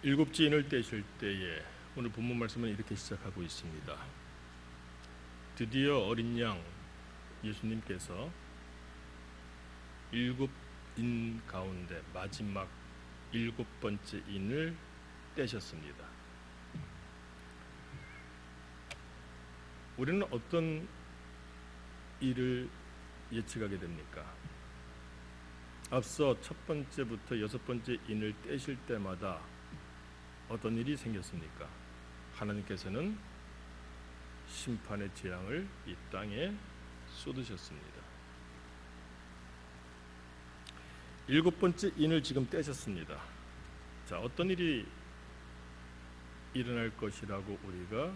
일곱째 인을 떼실 때에 오늘 본문 말씀은 이렇게 시작하고 있습니다. 드디어 어린 양 예수님께서 일곱 인 가운데 마지막 일곱 번째 인을 떼셨습니다. 우리는 어떤 일을 예측하게 됩니까? 앞서 첫 번째부터 여섯 번째 인을 떼실 때마다 어떤 일이 생겼습니까? 하나님께서는 심판의 재앙을 이 땅에 쏟으셨습니다. 일곱 번째 인을 지금 떼셨습니다. 자, 어떤 일이 일어날 것이라고 우리가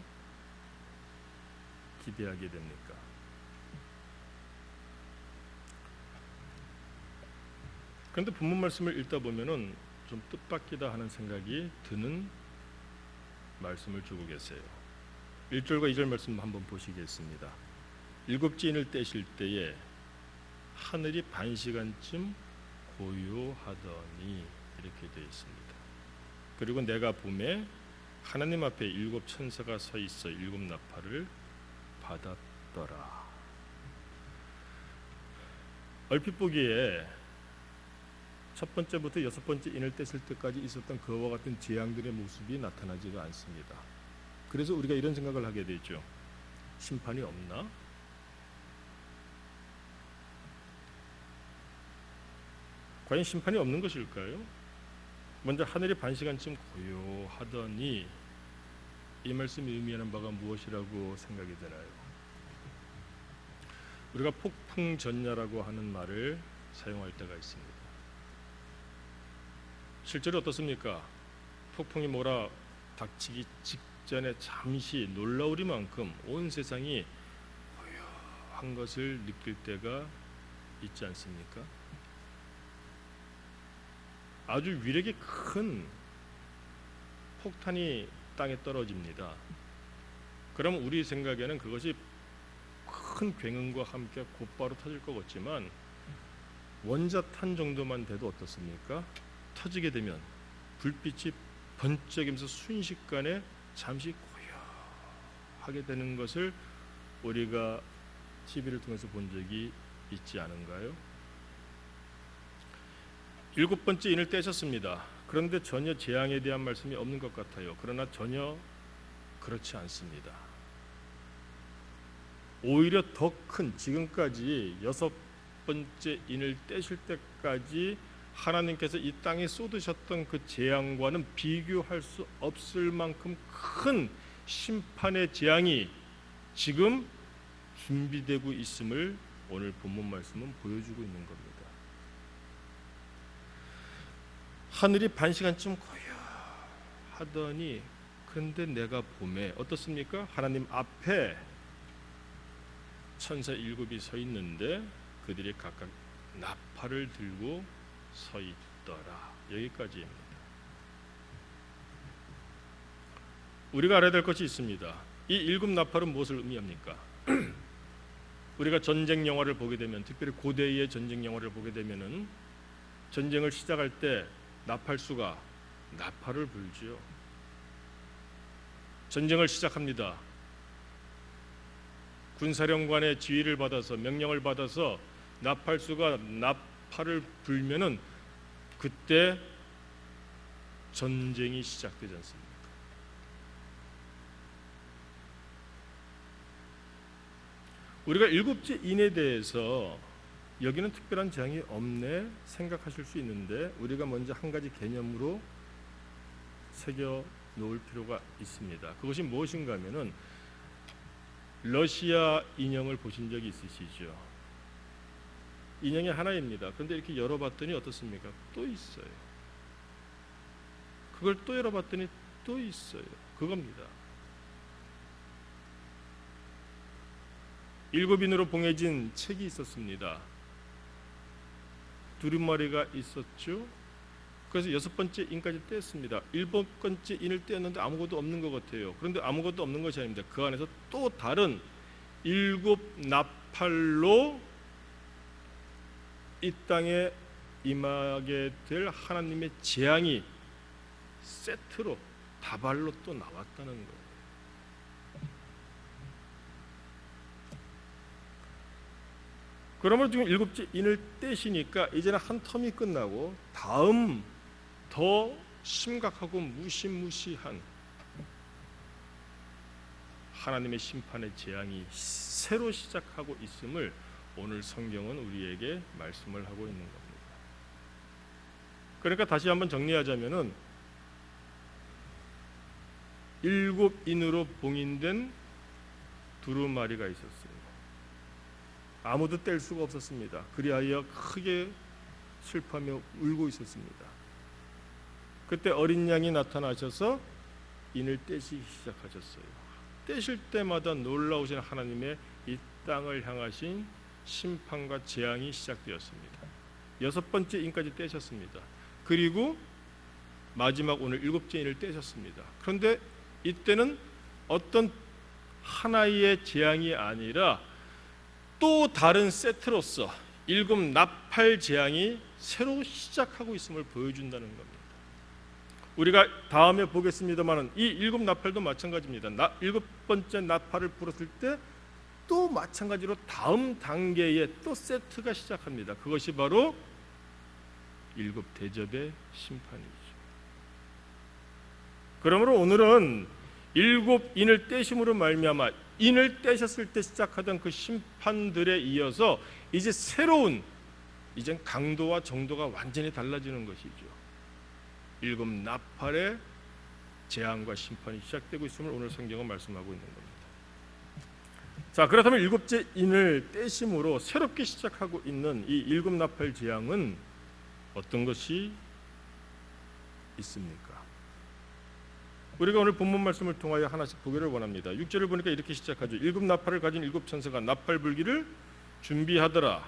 기대하게 됩니까? 그런데 본문 말씀을 읽다 보면은 좀 뜻밖이다 하는 생각이 드는 말씀을 주고 계세요. 1절과 2절 말씀 한번 보시겠습니다. 일곱째 인을 떼실 때에 하늘이 반시간쯤 고요하더니 이렇게 되어 있습니다. 그리고 내가 봄에 하나님 앞에 일곱 천사가 서 있어 일곱 나팔을 받았더라. 얼핏 보기에 첫 번째부터 여섯 번째 인을 떼실 때까지 있었던 그와 같은 재앙들의 모습이 나타나지가 않습니다. 그래서 우리가 이런 생각을 하게 되죠. 심판이 없나? 과연 심판이 없는 것일까요? 먼저 하늘이 반시간쯤 고요하더니 이 말씀이 의미하는 바가 무엇이라고 생각이 되나요? 우리가 폭풍전야라고 하는 말을 사용할 때가 있습니다. 실제로 어떻습니까? 폭풍이 몰아 닥치기 직전에 잠시 놀라우리만큼 온 세상이 고요한 것을 느낄 때가 있지 않습니까? 아주 위력이 큰 폭탄이 땅에 떨어집니다. 그럼 우리 생각에는 그것이 큰 굉음과 함께 곧바로 터질 것 같지만 원자탄 정도만 돼도 어떻습니까? 터지게 되면 불빛이 번쩍이면서 순식간에 잠시 고요하게 되는 것을 우리가 TV를 통해서 본 적이 있지 않은가요? 일곱 번째 인을 떼셨습니다. 그런데 전혀 재앙에 대한 말씀이 없는 것 같아요. 그러나 전혀 그렇지 않습니다. 오히려 더 큰 지금까지 여섯 번째 인을 떼실 때까지 하나님께서 이 땅에 쏟으셨던 그 재앙과는 비교할 수 없을 만큼 큰 심판의 재앙이 지금 준비되고 있음을 오늘 본문 말씀은 보여주고 있는 겁니다. 하늘이 반시간쯤 고요하더니 그런데 내가 봄에 어떻습니까? 하나님 앞에 천사 일곱이 서 있는데 그들이 각각 나팔을 들고 서 있더라. 여기까지입니다. 우리가 알아야 될 것이 있습니다. 이 일곱 나팔은 무엇을 의미합니까? 우리가 전쟁 영화를 보게 되면, 특별히 고대의 전쟁 영화를 보게 되면은 전쟁을 시작할 때 나팔수가 나팔을 불지요. 전쟁을 시작합니다. 군사령관의 지휘를 받아서 명령을 받아서 나팔수가 나팔을 불면은 그때 전쟁이 시작되지 않습니까? 우리가 일곱째 인에 대해서 여기는 특별한 재앙이 없네 생각하실 수 있는데 우리가 먼저 한 가지 개념으로 새겨 놓을 필요가 있습니다. 그것이 무엇인가 하면은 러시아 인형을 보신 적이 있으시죠? 인형이 하나입니다. 그런데 이렇게 열어봤더니 어떻습니까? 또 있어요. 그걸 또 열어봤더니 또 있어요. 그겁니다. 일곱 인으로 봉해진 책이 있었습니다. 두루마리가 있었죠. 그래서 여섯 번째 인까지 떼었습니다. 일곱 번째 인을 떼었는데 아무것도 없는 것 같아요. 그런데 아무것도 없는 것이 아닙니다. 그 안에서 또 다른 일곱 나팔로 이 땅에 임하게 될 하나님의 재앙이 세트로 다발로 또 나왔다는 거예요. 그러면 지금 일곱째 인을 떼시니까 이제는 한 텀이 끝나고 다음 더 심각하고 무시무시한 하나님의 심판의 재앙이 새로 시작하고 있음을 오늘 성경은 우리에게 말씀을 하고 있는 겁니다. 그러니까 다시 한번 정리하자면은 일곱 인으로 봉인된 두루마리가 있었어요. 아무도 뗄 수가 없었습니다. 그리하여 크게 슬퍼하며 울고 있었습니다. 그때 어린 양이 나타나셔서 인을 떼시기 시작하셨어요. 떼실 때마다 놀라우신 하나님의 이 땅을 향하신 심판과 재앙이 시작되었습니다. 여섯 번째 인까지 떼셨습니다. 그리고 마지막 오늘 일곱째 인을 떼셨습니다. 그런데 이때는 어떤 하나의 재앙이 아니라 또 다른 세트로서 일곱 나팔 재앙이 새로 시작하고 있음을 보여준다는 겁니다. 우리가 다음에 보겠습니다만 이 일곱 나팔도 마찬가지입니다. 일곱 번째 나팔을 불었을 때 또 마찬가지로 다음 단계의 또 세트가 시작합니다. 그것이 바로 일곱 대접의 심판이죠. 그러므로 오늘은 일곱 인을 떼심으로 말미암아 인을 떼셨을 때 시작하던 그 심판들에 이어서 이제 새로운 이젠 강도와 정도가 완전히 달라지는 것이죠. 일곱 나팔의 재앙과 심판이 시작되고 있음을 오늘 성경은 말씀하고 있는 겁니다. 자, 그렇다면 일곱째 인을 떼심으로 새롭게 시작하고 있는 이 일곱 나팔 재앙은 어떤 것이 있습니까? 우리가 오늘 본문 말씀을 통하여 하나씩 보기를 원합니다. 6절을 보니까 이렇게 시작하죠. 일곱 나팔을 가진 일곱 천사가 나팔 불기를 준비하더라.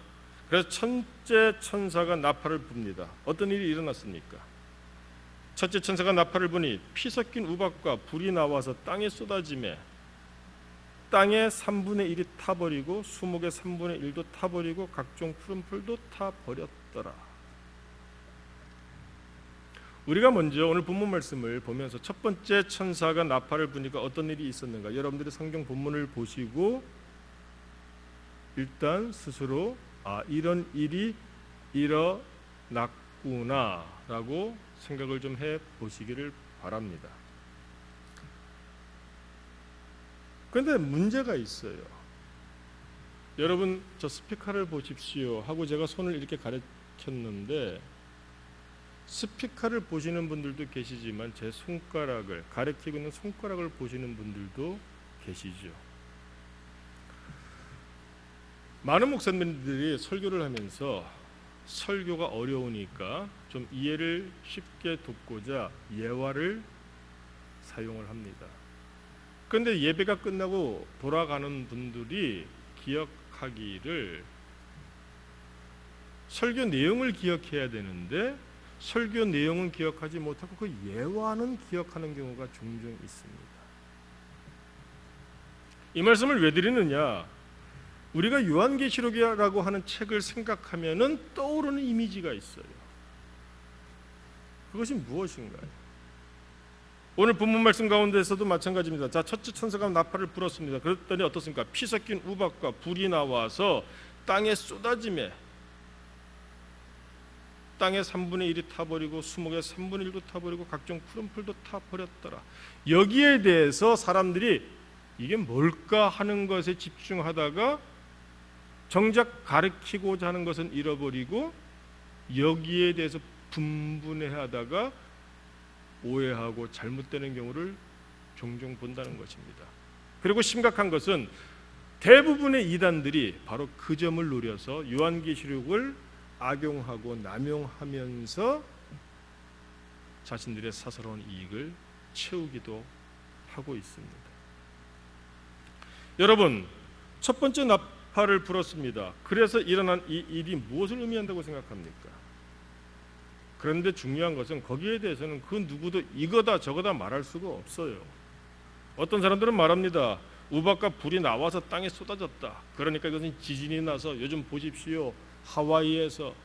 그래서 첫째 천사가 나팔을 붑니다. 어떤 일이 일어났습니까? 첫째 천사가 나팔을 부니 피 섞인 우박과 불이 나와서 땅에 쏟아지매 땅의 3분의 1이 타버리고 수목의 3분의 1도 타버리고 각종 푸른 풀도 타버렸더라. 우리가 먼저 오늘 본문 말씀을 보면서 첫 번째 천사가 나팔을 부니까 어떤 일이 있었는가, 여러분들이 성경 본문을 보시고 일단 스스로 이런 일이 일어났구나라고 생각을 좀 해보시기를 바랍니다. 그런데 문제가 있어요. 여러분 저 스피커를 보십시오 하고 제가 손을 이렇게 가리켰는데 스피커를 보시는 분들도 계시지만 제 손가락을 가리키고 있는 손가락을 보시는 분들도 계시죠. 많은 목사님들이 설교를 하면서 설교가 어려우니까 좀 이해를 쉽게 돕고자 예화를 사용을 합니다. 그런데 예배가 끝나고 돌아가는 분들이 기억하기를 설교 내용을 기억해야 되는데 설교 내용은 기억하지 못하고 그 예화는 기억하는 경우가 종종 있습니다. 이 말씀을 왜 드리느냐? 우리가 요한계시록이라고 하는 책을 생각하면은 떠오르는 이미지가 있어요. 그것이 무엇인가요? 오늘 본문 말씀 가운데서도 마찬가지입니다. 자, 첫째 천사가 나팔을 불었습니다. 그랬더니 어떻습니까? 피 섞인 우박과 불이 나와서 땅에 쏟아지매 땅의 3분의 1이 타버리고 수목의 3분의 1도 타버리고 각종 푸른 풀도 타버렸더라. 여기에 대해서 사람들이 이게 뭘까 하는 것에 집중하다가 정작 가르치고자 하는 것은 잃어버리고 여기에 대해서 분분해하다가 오해하고 잘못되는 경우를 종종 본다는 것입니다. 그리고 심각한 것은 대부분의 이단들이 바로 그 점을 노려서 요한계시록을 악용하고 남용하면서 자신들의 사사로운 이익을 채우기도 하고 있습니다. 여러분, 첫 번째 나팔을 불었습니다. 그래서 일어난 이 일이 무엇을 의미한다고 생각합니까? 그런데 중요한 것은 거기에 대해서는 그 누구도 이거다 저거다 말할 수가 없어요. 어떤 사람들은 말합니다. 우박과 불이 나와서 땅에 쏟아졌다. 그러니까 이것은 지진이 나서 요즘 보십시오. 하와이에서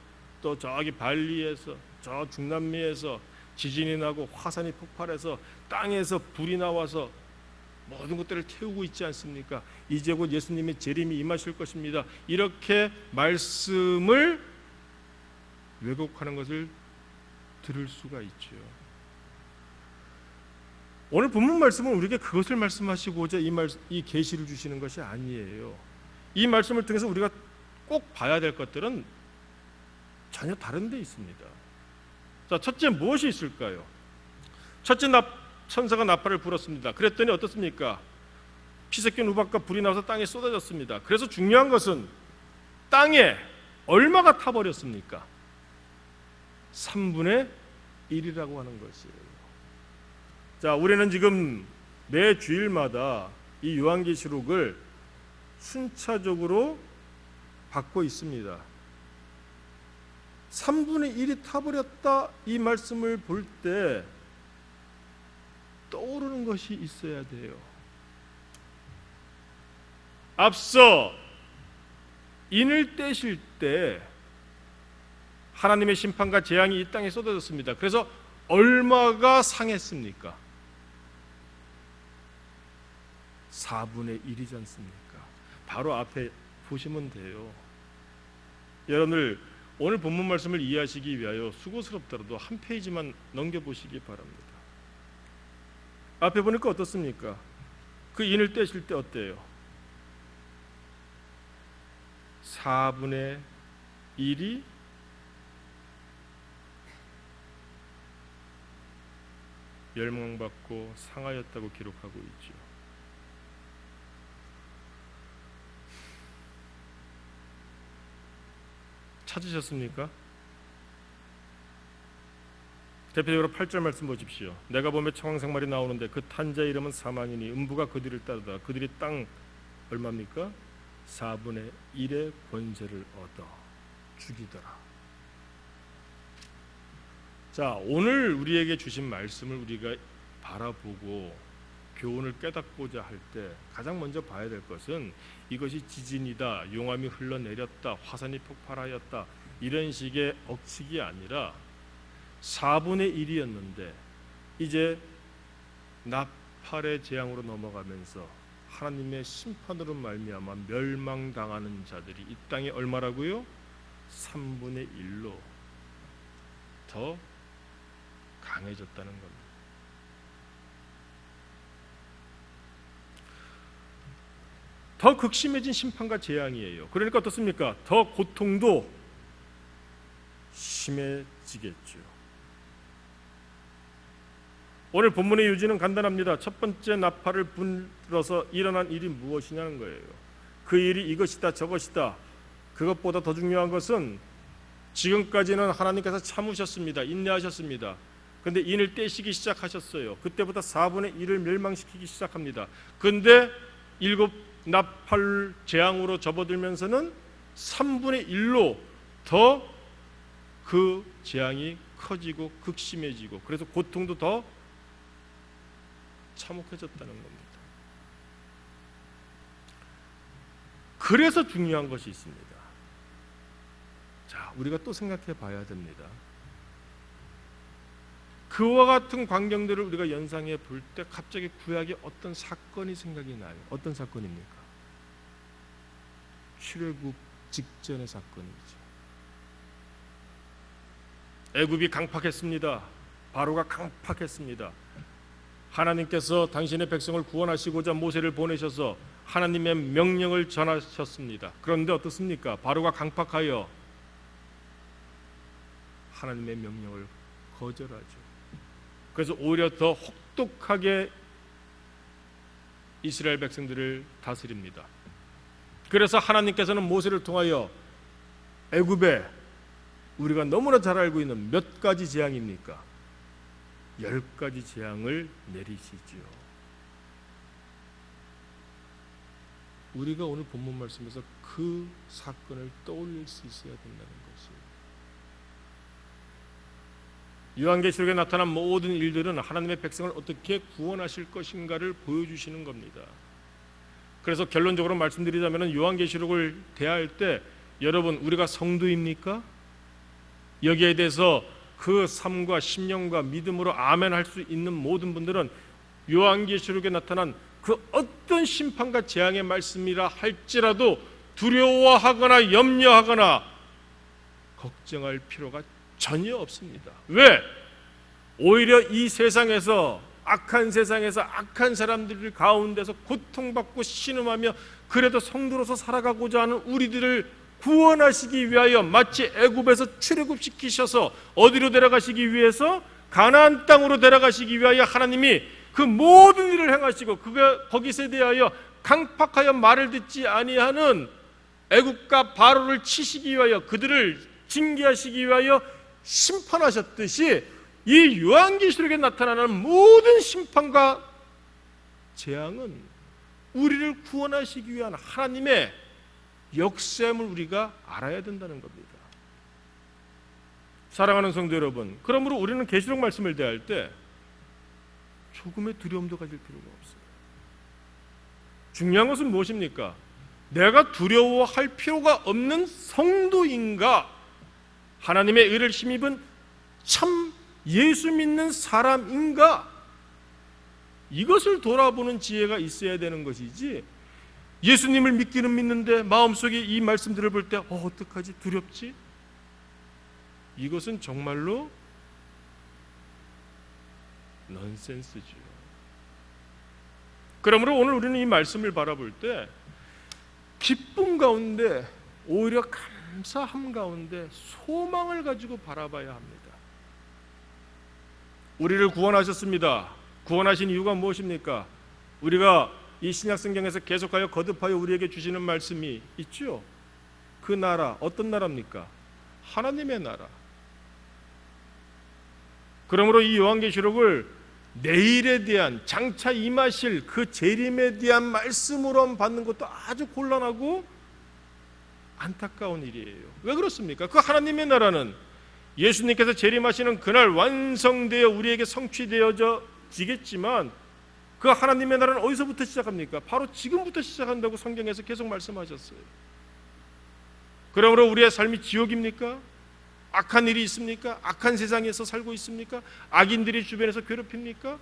또 저기 발리에서 저 중남미에서 지진이 나고 화산이 폭발해서 땅에서 불이 나와서 모든 것들을 태우고 있지 않습니까? 이제 곧 예수님의 재림이 임하실 것입니다. 이렇게 말씀을 왜곡하는 것을 들을 수가 있죠. 오늘 본문 말씀은 우리에게 그것을 말씀하시고자 이 계시를 주시는 것이 아니에요. 이 말씀을 통해서 우리가 꼭 봐야 될 것들은 전혀 다른 데 있습니다. 자, 첫째 무엇이 있을까요? 첫째, 천사가 나팔을 불었습니다. 그랬더니 어떻습니까? 피 섞인 우박과 불이 나와서 땅에 쏟아졌습니다. 그래서 중요한 것은 땅에 얼마가 타버렸습니까? 3분의 1이라고 하는 것이에요. 자, 우리는 지금 매 주일마다 이 요한계시록을 순차적으로 받고 있습니다. 3분의 1이 타버렸다, 이 말씀을 볼 때 떠오르는 것이 있어야 돼요. 앞서 인을 떼실 때 하나님의 심판과 재앙이 이 땅에 쏟아졌습니다. 그래서 얼마가 상했습니까? 4분의 1이지 않습니까? 바로 앞에 보시면 돼요. 여러분들 오늘 본문 말씀을 이해하시기 위하여 수고스럽더라도 한 페이지만 넘겨보시기 바랍니다. 앞에 보니까 어떻습니까? 그 인을 떼실 때 어때요? 4분의 1이 멸망받고 상하였다고 기록하고 있죠. 찾으셨습니까? 대표적으로 8절 말씀 보십시오. 내가 보며 청황생말이 나오는데 그 탄 자의 이름은 사망이니 음부가 그들을 따르다. 그들이 땅 얼마입니까? 4분의 1의 권세를 얻어 죽이더라. 자, 오늘 우리에게 주신 말씀을 우리가 바라보고 교훈을 깨닫고자 할 때 가장 먼저 봐야 될 것은 이것이 지진이다, 용암이 흘러내렸다, 화산이 폭발하였다, 이런 식의 억측이 아니라 4분의 1이었는데 이제 나팔의 재앙으로 넘어가면서 하나님의 심판으로 말미암아 멸망당하는 자들이 이 땅에 얼마라고요? 3분의 1로 더 강해졌다는 겁니다. 더 극심해진 심판과 재앙이에요. 그러니까 어떻습니까? 더 고통도 심해지겠죠. 오늘 본문의 요지는 간단합니다. 첫 번째 나팔을 불어서 일어난 일이 무엇이냐는 거예요. 그 일이 이것이다 저것이다. 그것보다 더 중요한 것은 지금까지는 하나님께서 참으셨습니다. 인내하셨습니다. 그런데 인을 떼시기 시작하셨어요. 그때부터 4분의 1을 멸망시키기 시작합니다. 그런데 7 나팔 재앙으로 접어들면서는 3분의 1로 더 그 재앙이 커지고 극심해지고 그래서 고통도 더 참혹해졌다는 겁니다. 그래서 중요한 것이 있습니다. 자, 우리가 또 생각해 봐야 됩니다. 그와 같은 광경들을 우리가 연상해 볼 때 갑자기 구약에 어떤 사건이 생각이 나요. 어떤 사건입니까? 출애굽 직전의 사건이죠. 애굽이 강팍했습니다. 바로가 강팍했습니다. 하나님께서 당신의 백성을 구원하시고자 모세를 보내셔서 하나님의 명령을 전하셨습니다. 그런데 어떻습니까? 바로가 강팍하여 하나님의 명령을 거절하죠. 그래서 오히려 더 혹독하게 이스라엘 백성들을 다스립니다. 그래서 하나님께서는 모세를 통하여 애굽에 우리가 너무나 잘 알고 있는 몇 가지 재앙입니까? 10가지 재앙을 내리시죠. 우리가 오늘 본문 말씀에서 그 사건을 떠올릴 수 있어야 된다는 것이에요. 요한계시록에 나타난 모든 일들은 하나님의 백성을 어떻게 구원하실 것인가를 보여주시는 겁니다. 그래서 결론적으로 말씀드리자면 요한계시록을 대할 때 여러분 우리가 성도입니까? 여기에 대해서 그 삶과 신령과 믿음으로 아멘 할 수 있는 모든 분들은 요한계시록에 나타난 그 어떤 심판과 재앙의 말씀이라 할지라도 두려워하거나 염려하거나 걱정할 필요가 전혀 없습니다. 왜? 오히려 이 세상에서 악한 세상에서 악한 사람들 가운데서 고통받고 신음하며 그래도 성도로서 살아가고자 하는 우리들을 구원하시기 위하여 마치 애굽에서 출애굽시키셔서 어디로 데려가시기 위해서 가나안 땅으로 데려가시기 위하여 하나님이 그 모든 일을 행하시고 거기서 대하여 강팍하여 말을 듣지 아니하는 애굽과 바로를 치시기 위하여 그들을 징계하시기 위하여 심판하셨듯이 이 요한계시록에 나타나는 모든 심판과 재앙은 우리를 구원하시기 위한 하나님의 역사임을 우리가 알아야 된다는 겁니다. 사랑하는 성도 여러분, 그러므로 우리는 계시록 말씀을 대할 때 조금의 두려움도 가질 필요가 없어요. 중요한 것은 무엇입니까? 내가 두려워할 필요가 없는 성도인가? 하나님의 의를 힘입은 참 예수 믿는 사람인가? 이것을 돌아보는 지혜가 있어야 되는 것이지, 예수님을 믿기는 믿는데 마음속에 이 말씀들을 볼 때 어떡하지? 두렵지? 이것은 정말로 넌센스죠. 그러므로 오늘 우리는 이 말씀을 바라볼 때 기쁨 가운데, 오히려 감사함 가운데 소망을 가지고 바라봐야 합니다. 우리를 구원하셨습니다. 구원하신 이유가 무엇입니까? 우리가 이 신약성경에서 계속하여 거듭하여 우리에게 주시는 말씀이 있죠. 그 나라, 어떤 나라입니까? 하나님의 나라. 그러므로 이 요한계시록을 내일에 대한, 장차 임하실 그 재림에 대한 말씀으로 받는 것도 아주 곤란하고 안타까운 일이에요. 왜 그렇습니까? 그 하나님의 나라는 예수님께서 재림하시는 그날 완성되어 우리에게 성취되어지겠지만 그 하나님의 나라는 어디서부터 시작합니까? 바로 지금부터 시작한다고 성경에서 계속 말씀하셨어요. 그러므로 우리의 삶이 지옥입니까? 악한 일이 있습니까? 악한 세상에서 살고 있습니까? 악인들이 주변에서 괴롭힙니까?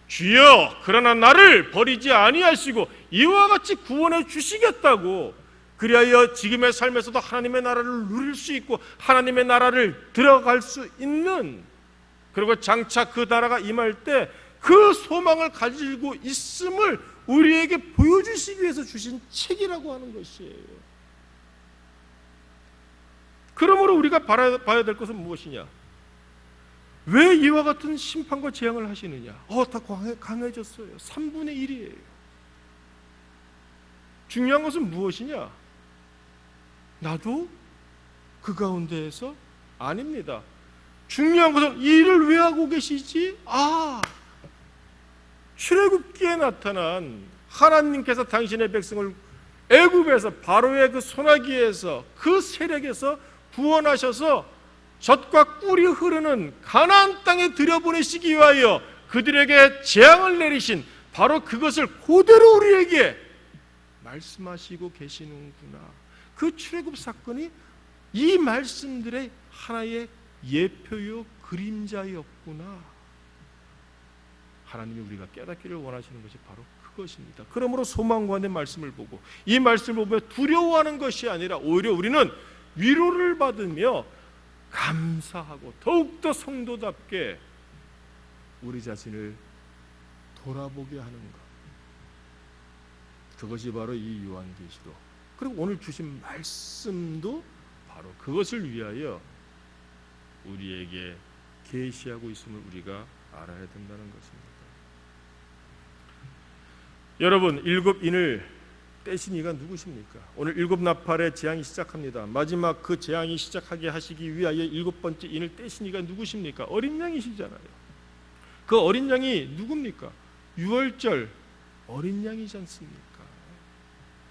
주여, 그러나 나를 버리지 아니하시고 이와 같이 구원해 주시겠다고, 그리하여 지금의 삶에서도 하나님의 나라를 누릴 수 있고 하나님의 나라를 들어갈 수 있는, 그리고 장차 그 나라가 임할 때 그 소망을 가지고 있음을 우리에게 보여주시기 위해서 주신 책이라고 하는 것이에요. 그러므로 우리가 봐야 될 것은 무엇이냐? 왜 이와 같은 심판과 재앙을 하시느냐? 다 강해졌어요. 3분의 1이에요. 중요한 것은 무엇이냐? 나도 그 가운데에서 아닙니다. 중요한 것은 이 일을 왜 하고 계시지? 출애굽기에 나타난 하나님께서 당신의 백성을 애굽에서 바로의 그 소나기에서, 그 세력에서 구원하셔서 젖과 꿀이 흐르는 가나안 땅에 들여보내시기 위하여 그들에게 재앙을 내리신, 바로 그것을 그대로 우리에게 말씀하시고 계시는구나. 그 출애굽 사건이 이 말씀들의 하나의 예표요 그림자였구나. 하나님이 우리가 깨닫기를 원하시는 것이 바로 그것입니다. 그러므로 소망관의 말씀을 보고 이 말씀을 보며 두려워하는 것이 아니라 오히려 우리는 위로를 받으며 감사하고 더욱더 성도답게 우리 자신을 돌아보게 하는 것, 그것이 바로 이 요한계시록, 그리고 오늘 주신 말씀도 바로 그것을 위하여 우리에게 계시하고 있음을 우리가 알아야 된다는 것입니다. 여러분, 일곱 인을 떼신 이가 누구십니까? 오늘 일곱 나팔의 재앙이 시작합니다. 마지막 그 재앙이 시작하게 하시기 위하여 일곱 번째 인을 떼신 이가 누구십니까? 어린 양이시잖아요. 그 어린 양이 누굽니까? 유월절 어린 양이지 않습니까?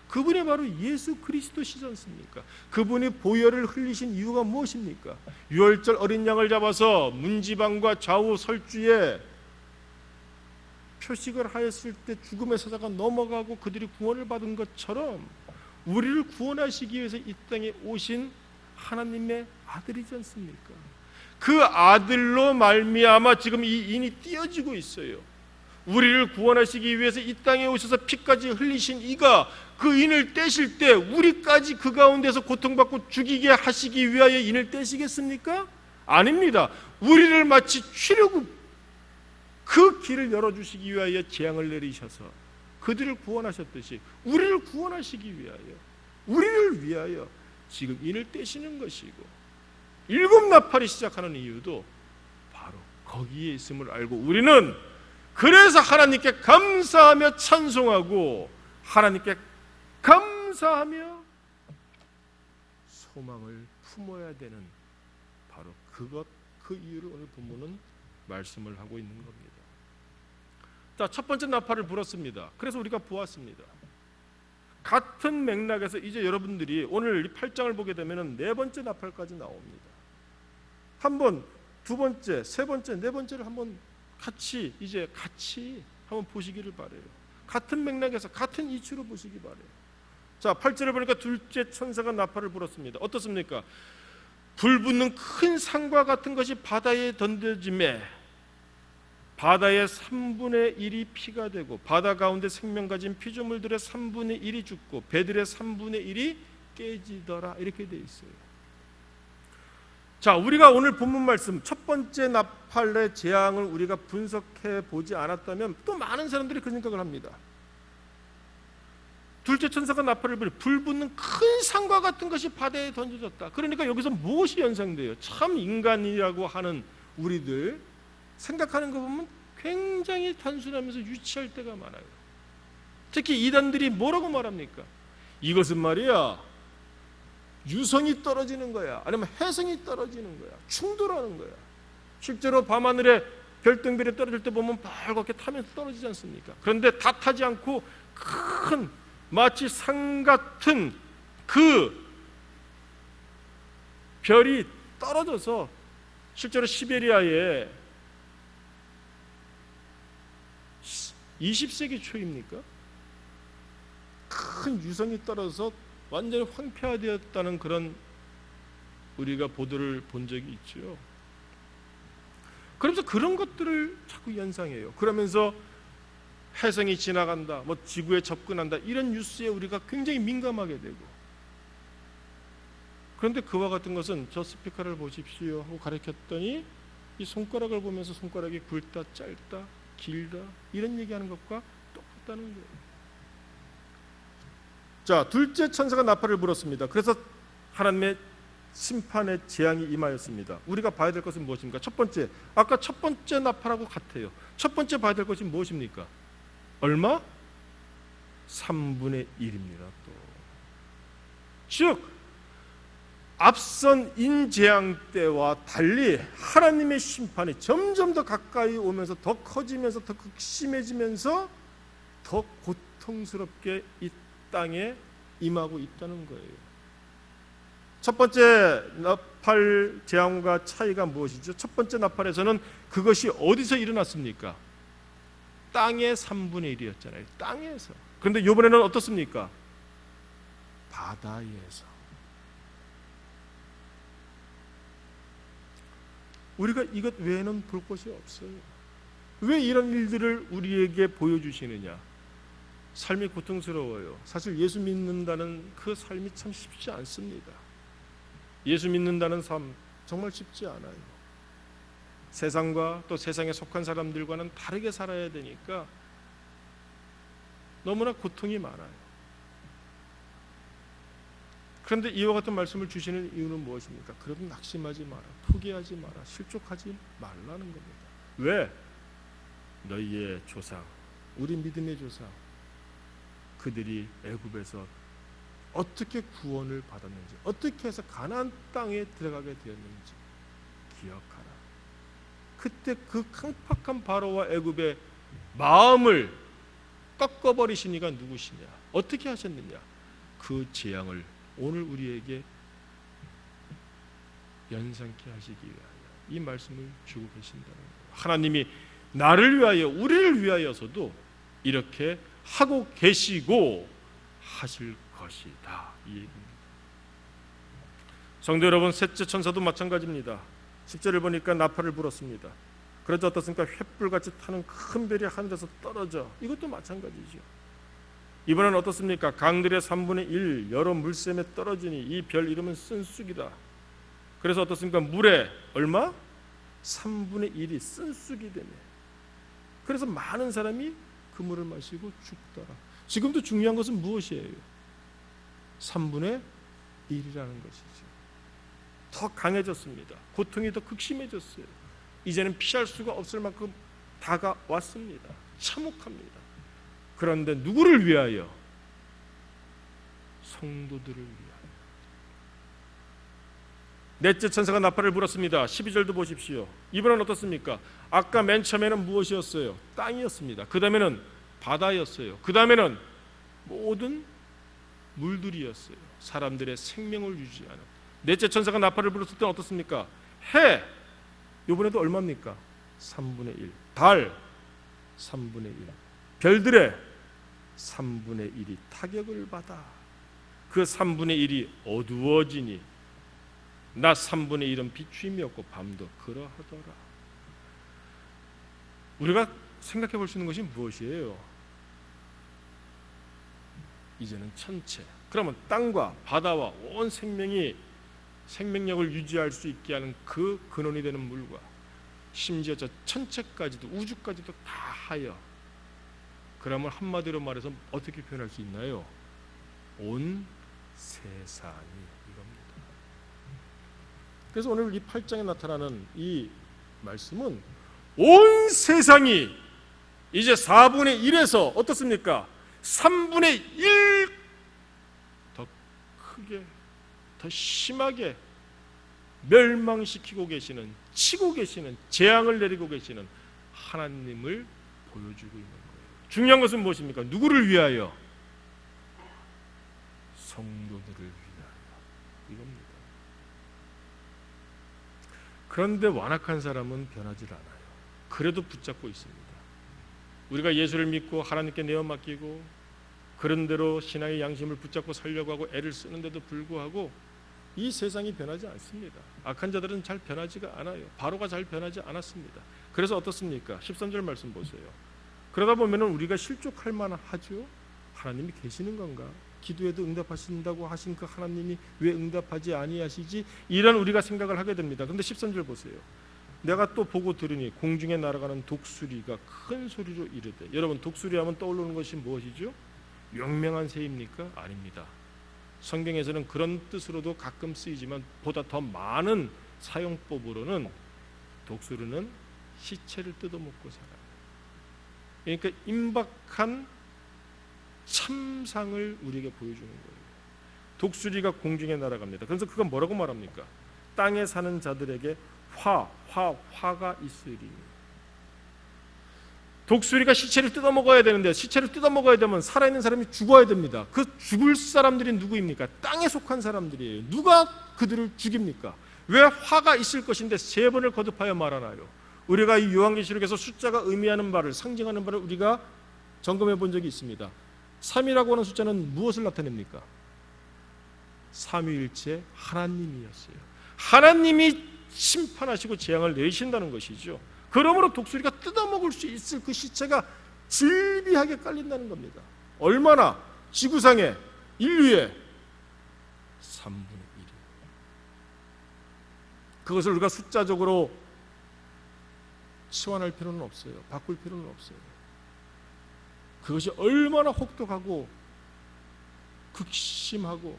그분이 바로 예수 그리스도시지 않습니까? 그분이 보혈을 흘리신 이유가 무엇입니까? 유월절 어린 양을 잡아서 문지방과 좌우 설주에 표식을 하였을 때 죽음의 사자가 넘어가고 그들이 구원을 받은 것처럼 우리를 구원하시기 위해서 이 땅에 오신 하나님의 아들이지 않습니까? 그 아들로 말미암아 지금 이 인이 띄어지고 있어요. 우리를 구원하시기 위해서 이 땅에 오셔서 피까지 흘리신 이가 그 인을 떼실 때 우리까지 그 가운데서 고통받고 죽이게 하시기 위하여 인을 떼시겠습니까? 아닙니다. 우리를 마치 치려고 그 길을 열어주시기 위하여 재앙을 내리셔서 그들을 구원하셨듯이 우리를 구원하시기 위하여, 우리를 위하여 지금 인을 떼시는 것이고, 일곱 나팔이 시작하는 이유도 바로 거기에 있음을 알고 우리는 그래서 하나님께 감사하며 찬송하고 하나님께 감사하며 소망을 품어야 되는 바로 그 이유를 오늘 본문은 말씀을 하고 있는 겁니다. 자, 첫 번째 나팔을 불었습니다. 그래서 우리가 보았습니다. 같은 맥락에서 이제 여러분들이 오늘 이 8장을 보게 되면 네 번째 나팔까지 나옵니다. 한 번, 두 번째, 세 번째, 네 번째를 한번 같이 한번 보시기를 바라요. 같은 맥락에서 같은 이치로 보시기 바라요. 자, 8절을 보니까 둘째 천사가 나팔을 불었습니다. 어떻습니까? 불붙는 큰 산과 같은 것이 바다에 던져짐에 바다의 3분의 1이 피가 되고 바다 가운데 생명 가진 피조물들의 3분의 1이 죽고 배들의 3분의 1이 깨지더라. 이렇게 되어 있어요. 자, 우리가 오늘 본문 말씀 첫 번째 나팔의 재앙을 우리가 분석해 보지 않았다면 또 많은 사람들이 그 생각을 합니다. 둘째 천사가 나팔을 불 불붙는 큰 산과 같은 것이 바다에 던져졌다. 그러니까 여기서 무엇이 연상돼요? 참 인간이라고 하는 우리들 생각하는 거 보면 굉장히 단순하면서 유치할 때가 많아요. 특히 이단들이 뭐라고 말합니까? 이것은 말이야 유성이 떨어지는 거야, 아니면 해성이 떨어지는 거야, 충돌하는 거야. 실제로 밤하늘에 별똥별이 떨어질 때 보면 빨갛게 타면서 떨어지지 않습니까? 그런데 다 타지 않고 큰 마치 산 같은 그 별이 떨어져서 실제로 시베리아에 20세기 초입니까? 큰 유성이 떨어져서 완전히 황폐화되었다는 그런 우리가 보도를 본 적이 있죠. 그러면서 그런 것들을 자꾸 연상해요. 그러면서 해성이 지나간다, 뭐 지구에 접근한다, 이런 뉴스에 우리가 굉장히 민감하게 되고, 그런데 그와 같은 것은 저 스피커를 보십시오 하고 가르쳤더니 이 손가락을 보면서 손가락이 굵다, 짧다, 길다 이런 얘기하는 것과 똑같다는 거예요. 자, 둘째 천사가 나팔을 불었습니다. 그래서 하나님의 심판의 재앙이 임하였습니다. 우리가 봐야 될 것은 무엇입니까? 첫 번째, 아까 첫 번째 나팔하고 같아요. 첫 번째 봐야 될 것이 무엇입니까? 얼마? 3분의 1입니다. 또 즉 앞선 인재앙 때와 달리 하나님의 심판이 점점 더 가까이 오면서 더 커지면서 더 극심해지면서 더 고통스럽게 이 땅에 임하고 있다는 거예요. 첫 번째 나팔 재앙과 차이가 무엇이죠? 첫 번째 나팔에서는 그것이 어디서 일어났습니까? 땅의 3분의 1이었잖아요. 땅에서. 그런데 이번에는 어떻습니까? 바다에서. 우리가 이것 외에는 볼 것이 없어요. 왜 이런 일들을 우리에게 보여주시느냐? 삶이 고통스러워요. 사실 예수 믿는다는 그 삶이 참 쉽지 않습니다. 예수 믿는다는 삶 정말 쉽지 않아요. 세상과 또 세상에 속한 사람들과는 다르게 살아야 되니까 너무나 고통이 많아요. 그런데 이와 같은 말씀을 주시는 이유는 무엇입니까? 그러면 낙심하지 마라, 포기하지 마라, 실족하지 말라는 겁니다. 왜? 너희의 조상, 우리 믿음의 조상, 그들이 애굽에서 어떻게 구원을 받았는지, 어떻게 해서 가나안 땅에 들어가게 되었는지 기억하라. 그때 그 강팍한 바로와 애굽의 마음을 꺾어버리신 이가 누구시냐? 어떻게 하셨느냐? 그 재앙을 오늘 우리에게 연상케 하시기 위하여 이 말씀을 주고 계신다는 거예요. 하나님이 나를 위하여, 우리를 위하여서도 이렇게 하고 계시고 하실 것이다, 이 얘기입니다. 성도 여러분, 셋째 천사도 마찬가지입니다. 10절을 보니까 나팔을 불었습니다. 그러자 어떻습니까? 횃불같이 타는 큰 별이 하늘에서 떨어져. 이것도 마찬가지죠. 이번엔 어떻습니까? 강들의 3분의 1 여러 물샘에 떨어지니 이 별 이름은 쓴쑥이다. 그래서 어떻습니까? 물에 얼마? 3분의 1이 쓴쑥이 되네. 그래서 많은 사람이 그 물을 마시고 죽더라. 지금도 중요한 것은 무엇이에요? 3분의 1이라는 것이죠. 더 강해졌습니다. 고통이 더 극심해졌어요. 이제는 피할 수가 없을 만큼 다가왔습니다. 참혹합니다. 그런데 누구를 위하여? 성도들을 위하여. 넷째 천사가 나팔을 불었습니다. 12절도 보십시오. 이번엔 어떻습니까? 아까 맨 처음에는 무엇이었어요? 땅이었습니다. 그 다음에는 바다였어요. 그 다음에는 모든 물들이었어요. 사람들의 생명을 유지하는. 넷째 천사가 나팔을 불었을 때는 어떻습니까? 해, 이번에도 얼마입니까? 3분의 1. 달, 3분의 1. 별들의 3분의 1이 타격을 받아 그 3분의 1이 어두워지니 낮 3분의 1은 비추임이 없고 밤도 그러하더라. 우리가 생각해 볼 수 있는 것이 무엇이에요? 이제는 천체, 그러면 땅과 바다와 온 생명이 생명력을 유지할 수 있게 하는 그 근원이 되는 물과 심지어 저 천체까지도 우주까지도 다 하여, 그러면 한마디로 말해서 어떻게 표현할 수 있나요? 온 세상이 이겁니다. 그래서 오늘 이 8장에 나타나는 이 말씀은 온 세상이 이제 4분의 1에서 어떻습니까? 3분의 1 더 크게, 더 심하게 멸망시키고 계시는, 치고 계시는, 재앙을 내리고 계시는 하나님을 보여주고 있는 거예요. 중요한 것은 무엇입니까? 누구를 위하여? 성도들을 위하여. 이겁니다. 그런데 완악한 사람은 변하지 않아요. 그래도 붙잡고 있습니다. 우리가 예수를 믿고 하나님께 내어 맡기고 그런 대로 신앙의 양심을 붙잡고 살려고 하고 애를 쓰는데도 불구하고 이 세상이 변하지 않습니다. 악한 자들은 잘 변하지가 않아요. 바로가 잘 변하지 않았습니다. 그래서 어떻습니까? 13절 말씀 보세요. 그러다 보면 우리가 실족할 만하죠. 하나님이 계시는 건가? 기도에도 응답하신다고 하신 그 하나님이 왜 응답하지 아니하시지? 이런 우리가 생각을 하게 됩니다. 그런데 13절 보세요. 내가 또 보고 들으니 공중에 날아가는 독수리가 큰 소리로 이르되. 여러분, 독수리 하면 떠오르는 것이 무엇이죠? 용맹한 새입니까? 아닙니다. 성경에서는 그런 뜻으로도 가끔 쓰이지만 보다 더 많은 사용법으로는 독수리는 시체를 뜯어먹고 살아요. 그러니까 임박한 참상을 우리에게 보여주는 거예요. 독수리가 공중에 날아갑니다. 그래서 그건 뭐라고 말합니까? 땅에 사는 자들에게 화가 있으리. 독수리가 시체를 뜯어먹어야 되는데, 시체를 뜯어먹어야 되면 살아있는 사람이 죽어야 됩니다. 그 죽을 사람들이 누구입니까? 땅에 속한 사람들이에요. 누가 그들을 죽입니까? 왜 화가 있을 것인데 세 번을 거듭하여 말하나요? 우리가 이 요한계시록에서 숫자가 의미하는 바를, 상징하는 바를 우리가 점검해 본 적이 있습니다. 3이라고 하는 숫자는 무엇을 나타냅니까? 삼위일체 하나님이었어요. 하나님이 심판하시고 재앙을 내리신다는 것이죠. 그러므로 독수리가 뜯어먹을 수 있을 그 시체가 질비하게 깔린다는 겁니다. 얼마나? 지구상에, 인류의 3분의 1. 그것을 우리가 숫자적으로 치환할 필요는 없어요. 바꿀 필요는 없어요. 그것이 얼마나 혹독하고 극심하고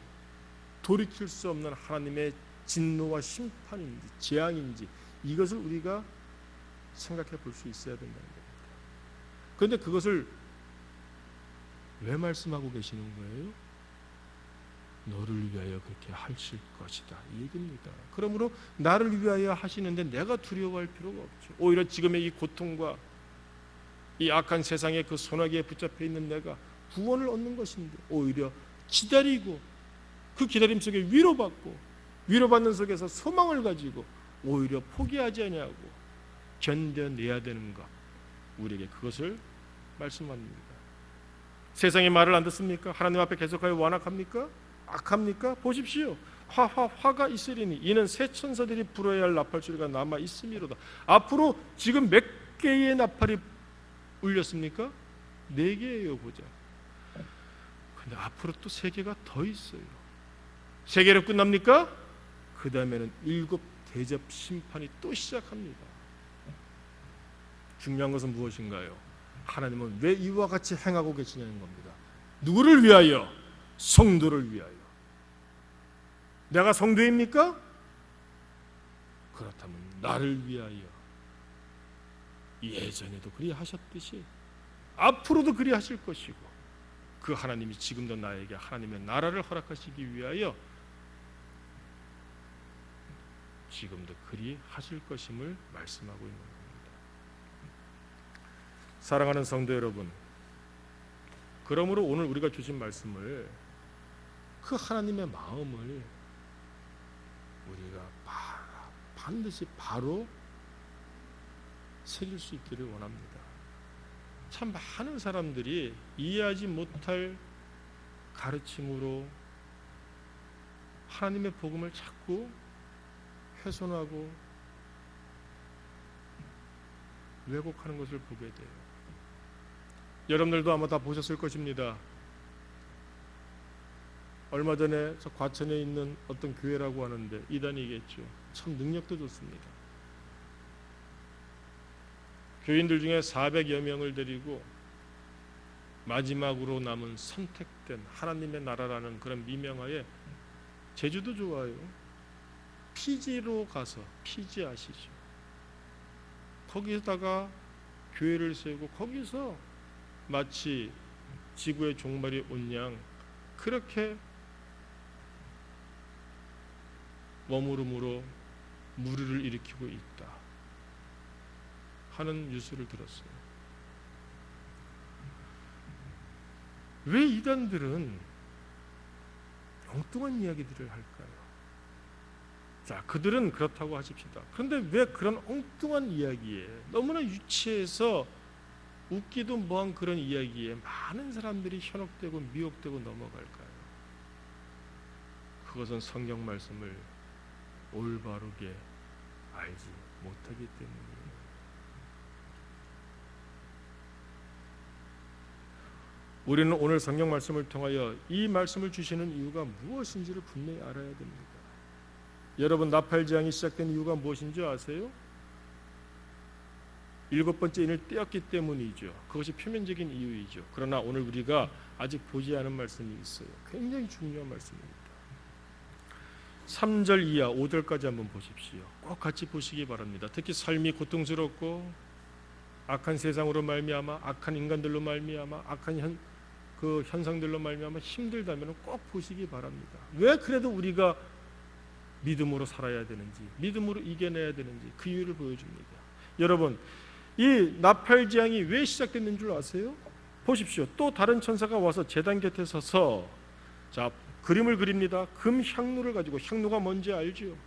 돌이킬 수 없는 하나님의 진노와 심판인지 재앙인지 이것을 우리가 생각해 볼 수 있어야 된다는 겁니다. 그런데 그것을 왜 말씀하고 계시는 거예요? 너를 위하여 그렇게 하실 것이다, 이 얘기입니다. 그러므로 나를 위하여 하시는데 내가 두려워할 필요가 없죠. 오히려 지금의 이 고통과 이 악한 세상의 그 소나기에 붙잡혀 있는 내가 구원을 얻는 것인데 오히려 기다리고 그 기다림 속에 위로받고 위로받는 속에서 소망을 가지고 오히려 포기하지 아니하고 견뎌내야 되는 것, 우리에게 그것을 말씀합니다. 세상의 말을 안 듣습니까? 하나님 앞에 계속하여 완악합니까? 악합니까? 보십시오. 화가 있으리니 이는 새 천사들이 불어야 할 나팔 소리가 남아 있음이로다. 앞으로 지금 몇 개의 나팔이 울렸습니까? 4개예요. 보자. 근데 앞으로 또 3개가 더 있어요. 3개로 끝납니까? 그 다음에는 7 대접 심판이 또 시작합니다. 중요한 것은 무엇인가요? 하나님은 왜 이와 같이 행하고 계시냐는 겁니다. 누구를 위하여? 성도를 위하여. 내가 성도입니까? 그렇다면 나를 위하여 예전에도 그리 하셨듯이 앞으로도 그리 하실 것이고, 그 하나님이 지금도 나에게 하나님의 나라를 허락하시기 위하여 지금도 그리 하실 것임을 말씀하고 있는 겁니다. 사랑하는 성도 여러분, 그러므로 오늘 우리가 주신 말씀을, 그 하나님의 마음을 우리가 반드시 바로 새길 수 있기를 원합니다. 참 많은 사람들이 이해하지 못할 가르침으로 하나님의 복음을 자꾸 훼손하고 왜곡하는 것을 보게 돼요. 여러분들도 아마 다 보셨을 것입니다. 얼마 전에 저 과천에 있는 어떤 교회라고 하는데 이단이겠죠. 참 능력도 좋습니다. 교인들 중에 400여 명을 데리고 마지막으로 남은 선택된 하나님의 나라라는 그런 미명하에, 제주도 좋아요. 피지로 가서, 피지 아시죠? 거기다가 교회를 세우고 거기서 마치 지구의 종말이 온 양 그렇게 머무름으로 무리를 일으키고 있다 하는 뉴스를 들었어요. 왜 이단들은 엉뚱한 이야기들을 할까요? 자, 그들은 그렇다고 하십시다. 그런데 왜 그런 엉뚱한 이야기에, 너무나 유치해서 웃기도 뭐한 그런 이야기에 많은 사람들이 현혹되고 미혹되고 넘어갈까요? 그것은 성경 말씀을 올바르게 알지 못하기 때문이에요. 우리는 오늘 성경 말씀을 통하여 이 말씀을 주시는 이유가 무엇인지를 분명히 알아야 됩니다. 여러분, 나팔제왕이 시작된 이유가 무엇인지 아세요? 7번째 인을 떼었기 때문이죠. 그것이 표면적인 이유이죠. 그러나 오늘 우리가 아직 보지 않은 말씀이 있어요. 굉장히 중요한 말씀입니다. 3절 이하 5절까지 한번 보십시오. 꼭 같이 보시기 바랍니다. 특히 삶이 고통스럽고 악한 세상으로 말미암아, 악한 인간들로 말미암아, 악한 현상들로 말미암아 힘들다면 꼭 보시기 바랍니다. 왜 그래도 우리가 믿음으로 살아야 되는지, 믿음으로 이겨내야 되는지 그 이유를 보여줍니다. 여러분, 이 나팔제왕이 왜 시작됐는 줄 아세요? 보십시오. 또 다른 천사가 와서 제단 곁에 서서, 자, 그림을 그립니다. 금 향로를 가지고, 향로가 뭔지 알죠?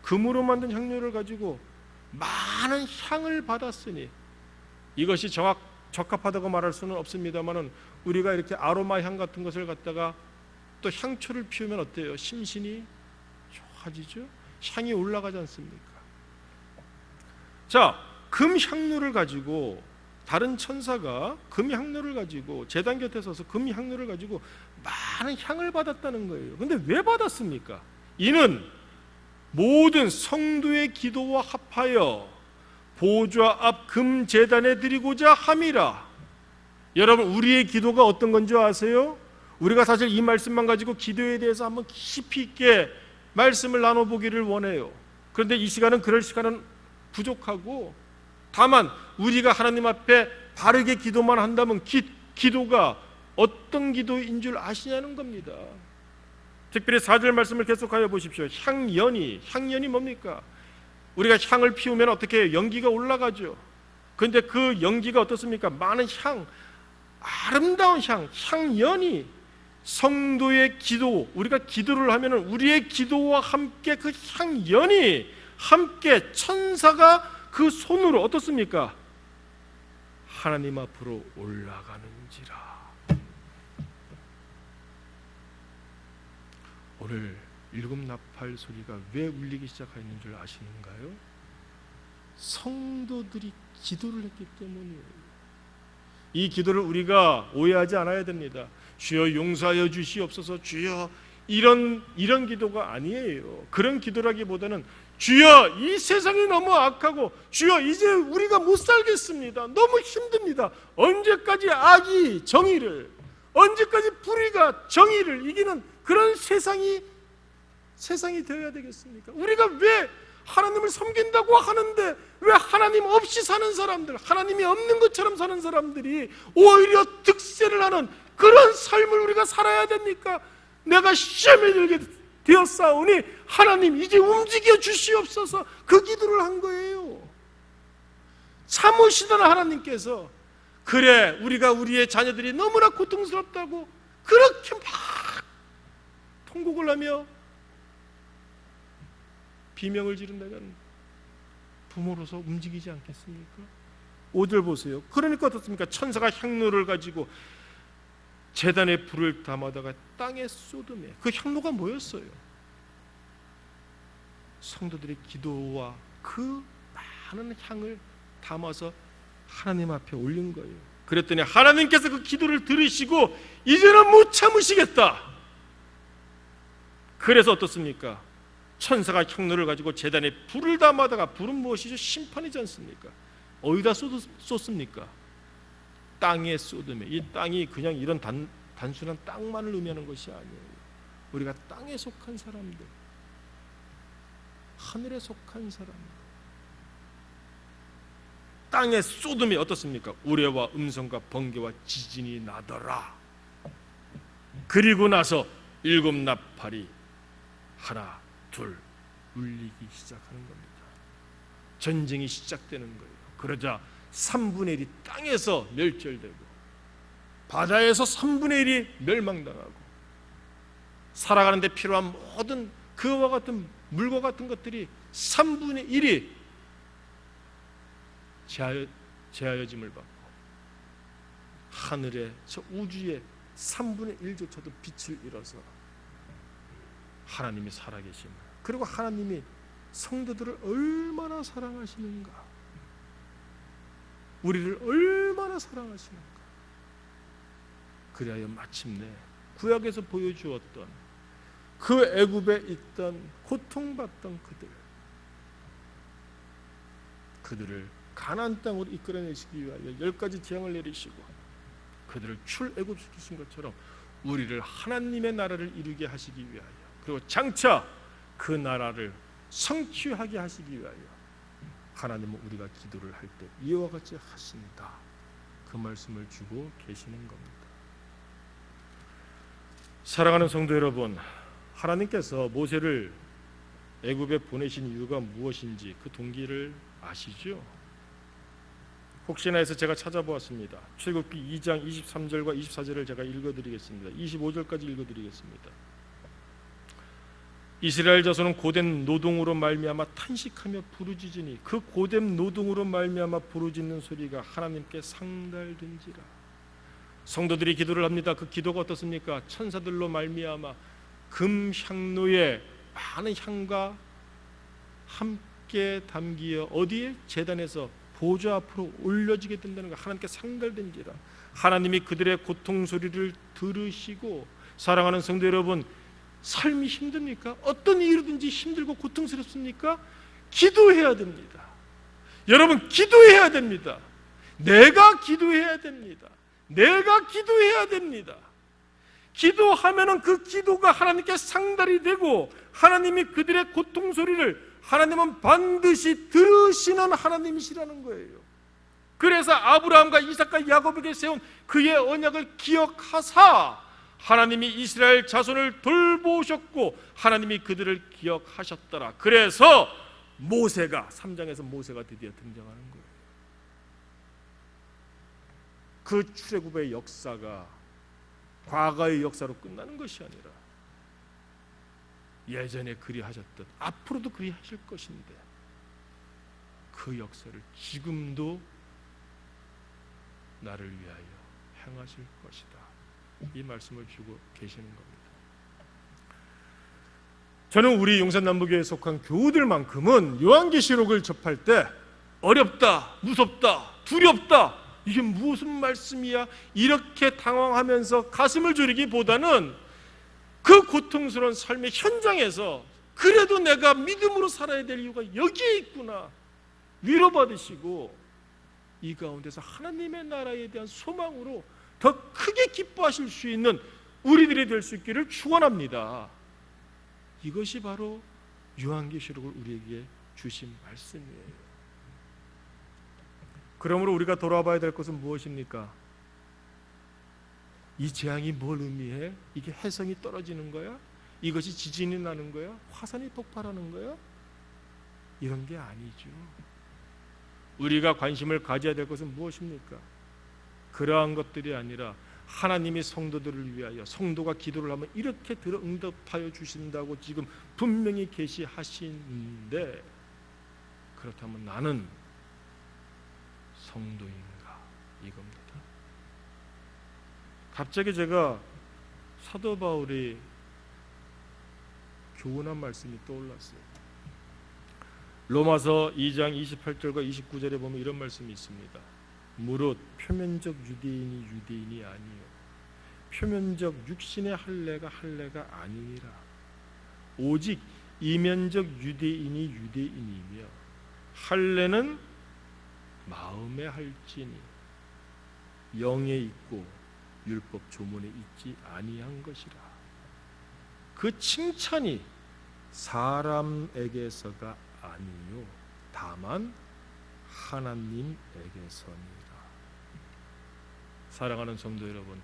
금으로 만든 향로를 가지고 많은 향을 받았으니, 이것이 적합하다고 말할 수는 없습니다만은 우리가 이렇게 아로마 향 같은 것을 갖다가 또 향초를 피우면 어때요? 심신이 좋아지죠? 향이 올라가지 않습니까? 자, 금 향로를 가지고, 다른 천사가 금 향로를 가지고 제단 곁에 서서 금 향로를 가지고 많은 향을 받았다는 거예요. 근데 왜 받았습니까? 이는 모든 성도의 기도와 합하여 보좌 앞 금 제단에 드리고자 함이라. 여러분, 우리의 기도가 어떤 건지 아세요? 우리가 사실 이 말씀만 가지고 기도에 대해서 한번 깊이 있게 말씀을 나눠보기를 원해요. 그런데 이 시간은 그럴 시간은 부족하고, 다만 우리가 하나님 앞에 바르게 기도만 한다면 기도가 어떤 기도인 줄 아시냐는 겁니다. 특별히 4절 말씀을 계속하여 보십시오. 향연이 뭡니까? 우리가 향을 피우면 어떻게 해요? 연기가 올라가죠. 그런데 그 연기가 어떻습니까? 많은 아름다운 향연이, 성도의 기도, 우리가 기도를 하면 우리의 기도와 함께 그 향연이 함께 천사가 그 손으로 어떻습니까? 하나님 앞으로 올라가는지라. 오늘 일곱 나팔 소리가 왜 울리기 시작하는 줄 아시는가요? 성도들이 기도를 했기 때문이에요. 이 기도를 우리가 오해하지 않아야 됩니다. 주여 용서하여 주시옵소서, 주여, 이런 기도가 아니에요. 그런 기도라기보다는 주여 이 세상이 너무 악하고 주여 이제 우리가 못 살겠습니다. 너무 힘듭니다. 언제까지 악이 정의를, 언제까지 불의가 정의를 이기는 그런 세상이 되어야 되겠습니까? 우리가 왜 하나님을 섬긴다고 하는데 왜 하나님 없이 사는 사람들, 하나님이 없는 것처럼 사는 사람들이 오히려 득세를 하는 그런 삶을 우리가 살아야 됩니까? 내가 시험에 들게 되었사오니 하나님 이제 움직여 주시옵소서, 그 기도를 한 거예요. 참으시던 하나님께서 그래 우리가 우리의 자녀들이 너무나 고통스럽다고 그렇게 막 통곡을 하며 비명을 지른다면 부모로서 움직이지 않겠습니까? 5절 보세요. 그러니까 어떻습니까? 천사가 향로를 가지고 제단에 불을 담아다가 땅에 쏟으며, 그 향로가 뭐였어요? 성도들의 기도와 그 많은 향을 담아서 하나님 앞에 올린 거예요. 그랬더니 하나님께서 그 기도를 들으시고 이제는 못 참으시겠다. 그래서 어떻습니까? 천사가 향로를 가지고 제단에 불을 담아다가, 불은 무엇이죠? 심판이지 않습니까? 어디다 쏟습니까? 땅에 쏟으며, 이 땅이 그냥 이런 단순한 땅만을 의미하는 것이 아니에요. 우리가 땅에 속한 사람들, 하늘에 속한 사람들, 땅에 쏟으며 어떻습니까? 우레와 음성과 번개와 지진이 나더라. 그리고 나서 일곱 나팔이 하나 둘 울리기 시작하는 겁니다. 전쟁이 시작되는 거예요. 그러자 3분의 1이 땅에서 멸절되고 바다에서 3분의 1이 멸망당하고 살아가는 데 필요한 모든 그와 같은 물과 같은 것들이 3분의 1이 제하여짐을 받고 하늘에 저 우주의 3분의 1조차도 빛을 잃어서 하나님이 살아계심을, 그리고 하나님이 성도들을 얼마나 사랑하시는가, 우리를 얼마나 사랑하시는가, 그리하여 마침내 구약에서 보여주었던 그 애굽에 있던 고통받던 그들을 가나안 땅으로 이끌어내시기 위하여 10가지 재앙을 내리시고 그들을 출애굽시키신 것처럼 우리를 하나님의 나라를 이루게 하시기 위하여, 그리고 장차 그 나라를 성취하게 하시기 위하여 하나님은 우리가 기도를 할 때 이와 같이 하신다, 그 말씀을 주고 계시는 겁니다. 사랑하는 성도 여러분, 하나님께서 모세를 애굽에 보내신 이유가 무엇인지 그 동기를 아시죠? 혹시나 해서 제가 찾아보았습니다. 출애굽기 2장 23절과 24절을 제가 읽어드리겠습니다. 25절까지 읽어드리겠습니다. 이스라엘 자손은 고된 노동으로 말미암아 탄식하며 부르짖으니 그 고된 노동으로 말미암아 부르짖는 소리가 하나님께 상달된지라. 성도들이 기도를 합니다. 그 기도가 어떻습니까? 천사들로 말미암아 금 향로에 많은 향과 함께 담기어 어디에? 제단에서 보좌 앞으로 올려지게 된다는 것, 하나님께 상달된지라. 하나님이 그들의 고통 소리를 들으시고, 사랑하는 성도 여러분, 삶이 힘듭니까? 어떤 이유든지 힘들고 고통스럽습니까? 기도해야 됩니다. 여러분, 기도해야 됩니다. 내가 기도해야 됩니다. 내가 기도해야 됩니다. 기도하면은 그 기도가 하나님께 상달이 되고 하나님이 그들의 고통 소리를, 하나님은 반드시 들으시는 하나님이시라는 거예요. 그래서 아브라함과 이삭과 야곱에게 세운 그의 언약을 기억하사 하나님이 이스라엘 자손을 돌보셨고 하나님이 그들을 기억하셨더라. 그래서 모세가 3장에서 모세가 드디어 등장하는 거예요. 그 출애굽의 역사가 과거의 역사로 끝나는 것이 아니라 예전에 그리하셨듯 앞으로도 그리하실 것인데 그 역사를 지금도 나를 위하여 행하실 것이다, 이 말씀을 주고 계시는 겁니다. 저는 우리 용산남부교회에 속한 교우들만큼은 요한계시록을 접할 때 어렵다, 무섭다, 두렵다, 이게 무슨 말씀이야? 이렇게 당황하면서 가슴을 졸이기보다는 그 고통스러운 삶의 현장에서 그래도 내가 믿음으로 살아야 될 이유가 여기에 있구나 위로받으시고, 이 가운데서 하나님의 나라에 대한 소망으로 더 크게 기뻐하실 수 있는 우리들이 될 수 있기를 축원합니다. 이것이 바로 요한계시록을 우리에게 주신 말씀이에요. 그러므로 우리가 돌아봐야 될 것은 무엇입니까? 이 재앙이 뭘 의미해? 이게 해성이 떨어지는 거야? 이것이 지진이 나는 거야? 화산이 폭발하는 거야? 이런 게 아니죠. 우리가 관심을 가져야 될 것은 무엇입니까? 그러한 것들이 아니라 하나님이 성도들을 위하여, 성도가 기도를 하면 이렇게 들어 응답하여 주신다고 지금 분명히 계시하시는데, 그렇다면 나는 성도인가? 이겁니다. 갑자기 제가 사도 바울이 교훈한 말씀이 떠올랐어요. 로마서 2장 28절과 29절에 보면 이런 말씀이 있습니다. 무릇 표면적 유대인이 유대인이 아니요 표면적 육신의 할례가 할례가 아니니라. 오직 이면적 유대인이 유대인이며 할례는 마음에 할지니 영에 있고 율법 조문에 있지 아니한 것이라. 그 칭찬이 사람에게서가 아니요 다만 하나님에게서니라. 사랑하는 성도 여러분,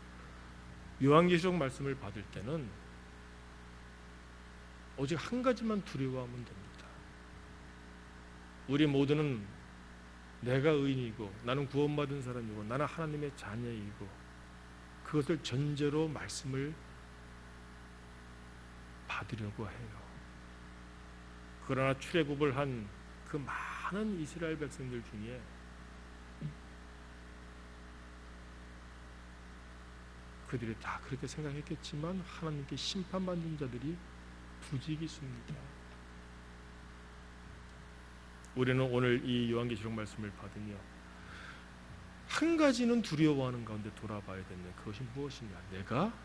요한계시록 말씀을 받을 때는 오직 한 가지만 두려워하면 됩니다. 우리 모두는 내가 의인이고 나는 구원받은 사람이고 나는 하나님의 자녀이고, 그것을 전제로 말씀을 받으려고 해요. 그러나 출애굽을 한 그 많은 이스라엘 백성들 중에 그들이 다 그렇게 생각했겠지만 하나님께 심판받는 자들이 부지기수입니다. 우리는 오늘 이 요한계시록 말씀을 받으며 한 가지는 두려워하는 가운데 돌아봐야 되는 그것이 무엇이냐? 내가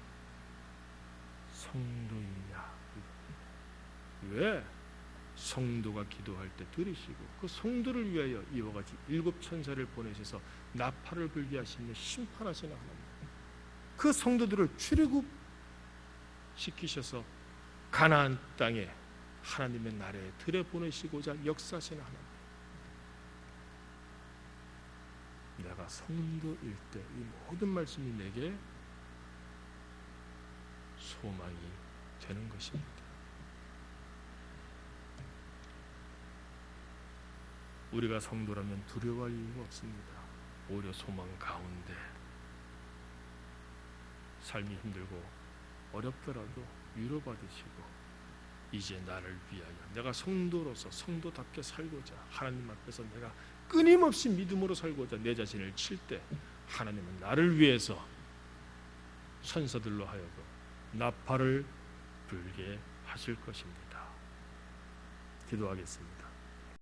성도이냐? 왜? 성도가 기도할 때 들으시고 그 성도를 위하여 이와 같이 7 천사를 보내셔서 나팔을 불게 하시며 심판하시는 하나님, 그 성도들을 출애굽시키셔서 가나안 땅에 하나님의 나라에 들여보내시고자 역사하시는 하나님, 내가 성도일 때 이 모든 말씀이 내게 소망이 되는 것입니다. 우리가 성도라면 두려워할 이유가 없습니다. 오히려 소망 가운데 삶이 힘들고 어렵더라도 위로받으시고 이제 나를 위하여 내가 성도로서 성도답게 살고자 하나님 앞에서 내가 끊임없이 믿음으로 살고자 내 자신을 칠 때 하나님은 나를 위해서 천사들로 하여금 나팔을 불게 하실 것입니다. 기도하겠습니다.